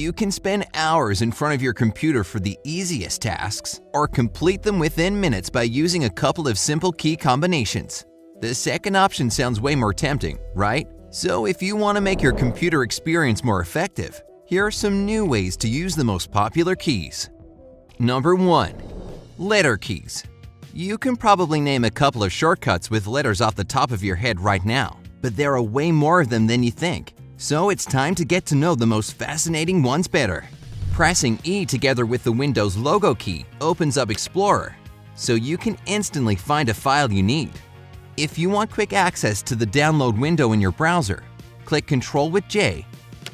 You can spend hours in front of your computer for the easiest tasks, or complete them within minutes by using a couple of simple key combinations. The second option sounds way more tempting, right? So if you want to make your computer experience more effective, here are some new ways to use the most popular keys. Number 1. Letter keys. You can probably name a couple of shortcuts with letters off the top of your head right now, but there are way more of them than you think. So it's time to get to know the most fascinating ones better. Pressing E together with the Windows logo key opens up Explorer, so you can instantly find a file you need. If you want quick access to the download window in your browser, click Ctrl with J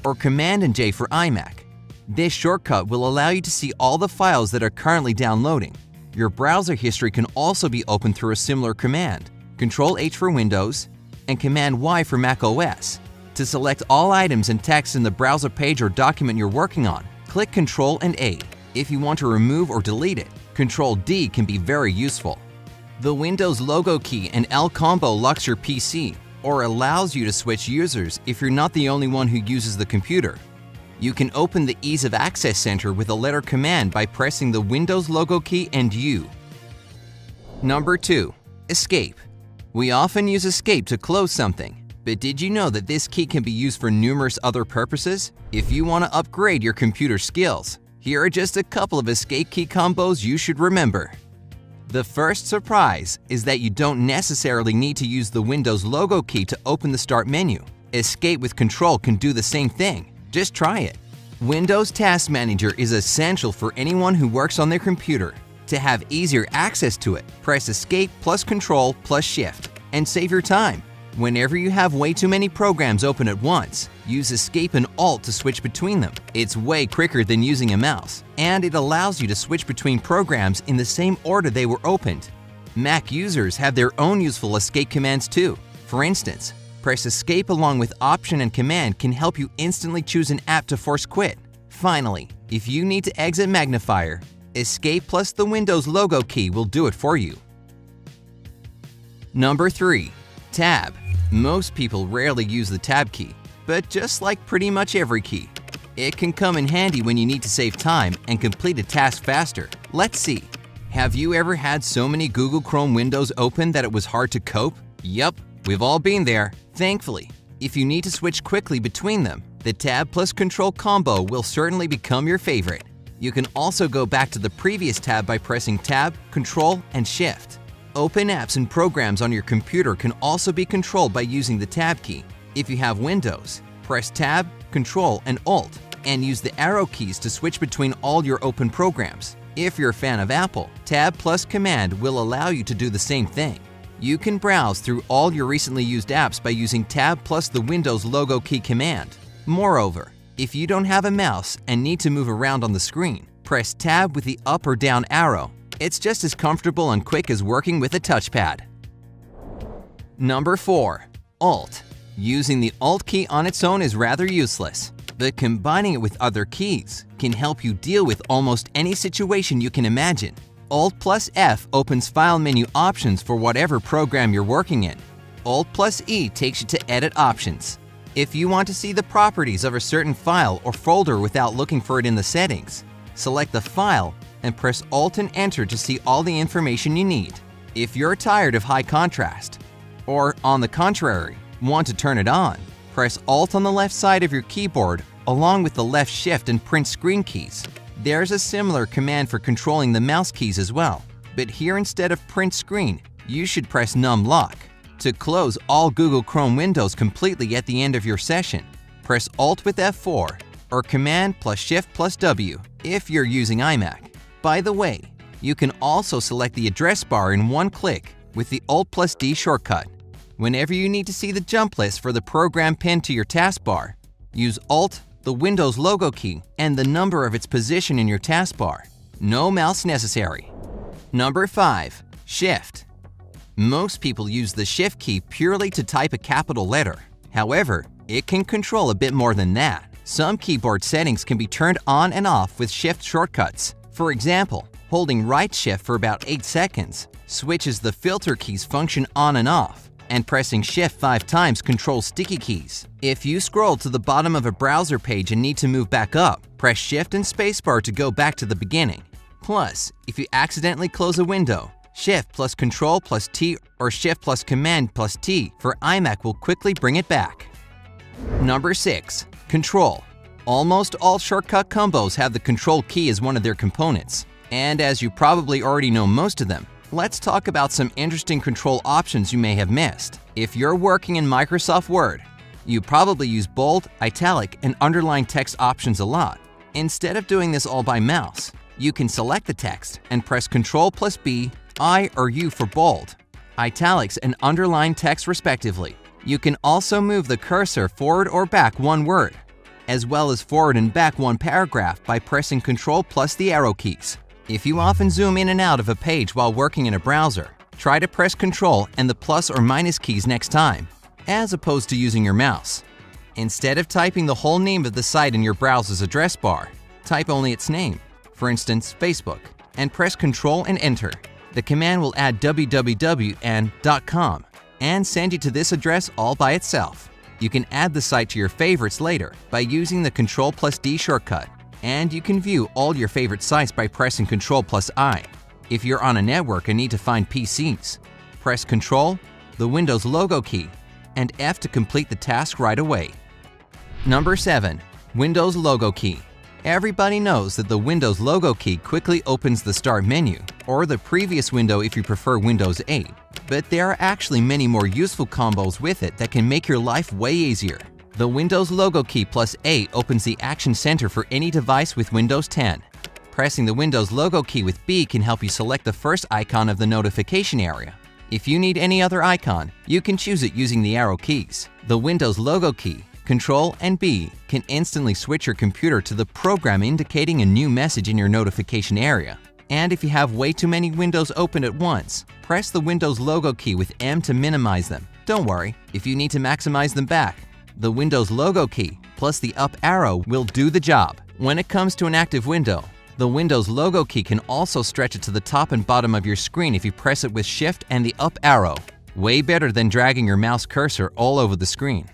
or Command and J for iMac. This shortcut will allow you to see all the files that are currently downloading. Your browser history can also be opened through a similar command, Ctrl H for Windows and Command Y for Mac OS. To select all items and text in the browser page or document you're working on, click Ctrl and A. If you want to remove or delete it, Ctrl D can be very useful. The Windows logo key and L combo locks your PC or allows you to switch users if you're not the only one who uses the computer. You can open the Ease of Access Center with a letter command by pressing the Windows logo key and U. Number 2. Escape. We often use Escape to close something. But did you know that this key can be used for numerous other purposes? If you want to upgrade your computer skills, here are just a couple of escape key combos you should remember. The first surprise is that you don't necessarily need to use the Windows logo key to open the Start menu. Escape with Control can do the same thing. Just try it. Windows Task Manager is essential for anyone who works on their computer. To have easier access to it, press Escape plus Control plus Shift and save your time. Whenever you have way too many programs open at once, use Escape and Alt to switch between them. It's way quicker than using a mouse, and it allows you to switch between programs in the same order they were opened. Mac users have their own useful escape commands too. For instance, press Escape along with Option and Command can help you instantly choose an app to force quit. Finally, if you need to exit Magnifier, Escape plus the Windows logo key will do it for you. Number 3. Tab. Most people rarely use the Tab key, but just like pretty much every key, it can come in handy when you need to save time and complete a task faster. Let's see. Have you ever had so many Google Chrome windows open that it was hard to cope? Yup, we've all been there. Thankfully, if you need to switch quickly between them, the Tab plus Control combo will certainly become your favorite. You can also go back to the previous tab by pressing Tab, Control, and Shift. Open apps and programs on your computer can also be controlled by using the Tab key. If you have Windows, press Tab, Control, and Alt, and use the arrow keys to switch between all your open programs. If you're a fan of Apple, Tab plus Command will allow you to do the same thing. You can browse through all your recently used apps by using Tab plus the Windows logo key command. Moreover, if you don't have a mouse and need to move around on the screen, press Tab with the up or down arrow. It's just as comfortable and quick as working with a touchpad. Number 4. Alt. Using the Alt key on its own is rather useless, but combining it with other keys can help you deal with almost any situation you can imagine. Alt plus F opens file menu options for whatever program you're working in. Alt plus E takes you to edit options. If you want to see the properties of a certain file or folder without looking for it in the settings, select the file and press Alt and Enter to see all the information you need. If you're tired of high contrast, or on the contrary, want to turn it on, press Alt on the left side of your keyboard along with the left Shift and Print Screen keys. There's a similar command for controlling the mouse keys as well, but here instead of Print Screen, you should press Num Lock. To close all Google Chrome windows completely at the end of your session, press Alt with F4 or Command plus Shift plus W if you're using iMac. By the way, you can also select the address bar in one click with the Alt plus D shortcut. Whenever you need to see the jump list for the program pinned to your taskbar, use Alt, the Windows logo key, and the number of its position in your taskbar. No mouse necessary. Number 5. Shift. Most people use the Shift key purely to type a capital letter. However, it can control a bit more than that. Some keyboard settings can be turned on and off with Shift shortcuts. For example, holding right Shift for about 8 seconds switches the filter key's function on and off, and pressing Shift 5 times controls sticky keys. If you scroll to the bottom of a browser page and need to move back up, press Shift and spacebar to go back to the beginning. Plus, if you accidentally close a window, Shift plus Control plus T or Shift plus Command plus T for iMac will quickly bring it back. Number 6. Control. Almost all shortcut combos have the Control key as one of their components. And as you probably already know most of them, let's talk about some interesting control options you may have missed. If you're working in Microsoft Word, you probably use bold, italic, and underline text options a lot. Instead of doing this all by mouse, you can select the text and press Ctrl plus B, I or U for bold, italics, and underline text respectively. You can also move the cursor forward or back one word, as well as forward and back one paragraph by pressing Ctrl plus the arrow keys. If you often zoom in and out of a page while working in a browser, try to press Ctrl and the plus or minus keys next time, as opposed to using your mouse. Instead of typing the whole name of the site in your browser's address bar, type only its name, for instance, Facebook, and press Ctrl and Enter. The command will add www and .com and send you to this address all by itself. You can add the site to your favorites later by using the Ctrl plus D shortcut. And you can view all your favorite sites by pressing Ctrl plus I. If you're on a network and need to find PCs, press Ctrl, the Windows logo key, and F to complete the task right away. Number 7. Windows logo key. Everybody knows that the Windows logo key quickly opens the Start menu, or the previous window if you prefer Windows 8. But there are actually many more useful combos with it that can make your life way easier. The Windows logo key plus A opens the Action Center for any device with Windows 10. Pressing the Windows logo key with B can help you select the first icon of the notification area. If you need any other icon, you can choose it using the arrow keys. The Windows logo key, Control and B can instantly switch your computer to the program indicating a new message in your notification area. And if you have way too many windows open at once, press the Windows logo key with M to minimize them. Don't worry, if you need to maximize them back, the Windows logo key plus the up arrow will do the job. When it comes to an active window, the Windows logo key can also stretch it to the top and bottom of your screen if you press it with Shift and the up arrow. Way better than dragging your mouse cursor all over the screen.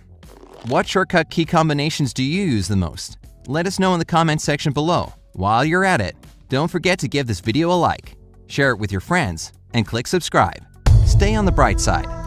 What shortcut key combinations do you use the most? Let us know in the comments section below. While you're at it, don't forget to give this video a like, share it with your friends, and click subscribe. Stay on the bright side.